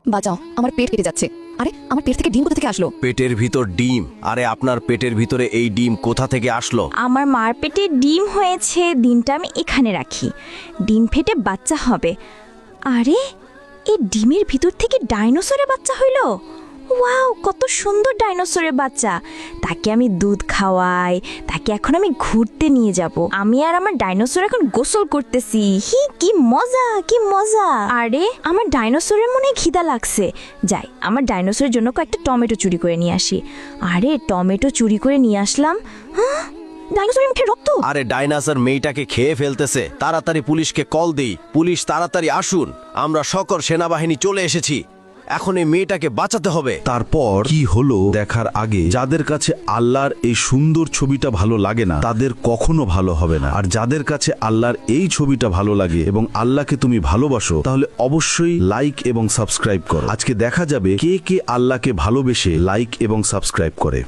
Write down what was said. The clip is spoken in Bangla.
বাঁচাও, আমার পেট কেটে যাচ্ছে। আরে আমার পেট থেকে ডিম কোথা থেকে আসলো? পেটের ভিতর ডিম? আরে আপনার পেটের ভিতরে এই ডিম কোথা থেকে আসলো? আমার মার পেটে ডিম হয়েছে, ডিমটা আমি এখানে রাখি, ডিম ফেটে বাচ্চা হবে। আরে এই ডিমের ভিতর থেকে ডাইনোসরের বাচ্চা হইল। ওয়াও, কত সুন্দর ডাইনোসরের বাচ্চা। তাকে আমি দুধ খাওয়াই, তাকে এখন আমি ঘুরতে নিয়ে যাব। আমি আর আমার ডাইনোসর এখন গোসল করতেছি। কি মজা, কি মজা। আরে আমার ডাইনোসরের মনে হয় খিদা লাগছে। যাই, আমার ডাইনোসরের জন্য কয়েকটা টমেটো চুরি করে নিয়ে আসি। আরে টমেটো চুরি করে নিয়ে আসলাম। হ্যাঁ, ডাইনোসরের মুখে রক্ত। আরে ডাইনোসর মেয়েটাকে খেয়ে ফেলতেছে, তাড়াতাড়ি পুলিশকে কল দেই। পুলিশ তাড়াতাড়ি আসুন, আমরা সকল সেনাবাহিনী চলে এসেছি। এখন এই মেয়েটাকে বাঁচাতে হবে। তারপর কি হলো দেখার আগে, যাদের কাছে আল্লাহর এই সুন্দর ছবিটা ভালো লাগে না তাদের কখনো ভালো হবে না। আর যাদের কাছে আল্লাহর এই ছবিটা ভালো লাগে এবং আল্লাহকে তুমি ভালোবাসো, তাহলে অবশ্যই লাইক এবং সাবস্ক্রাইব করো। আজকে দেখা যাবে কে কে আল্লাহকে ভালোবেসে লাইক এবং সাবস্ক্রাইব করে।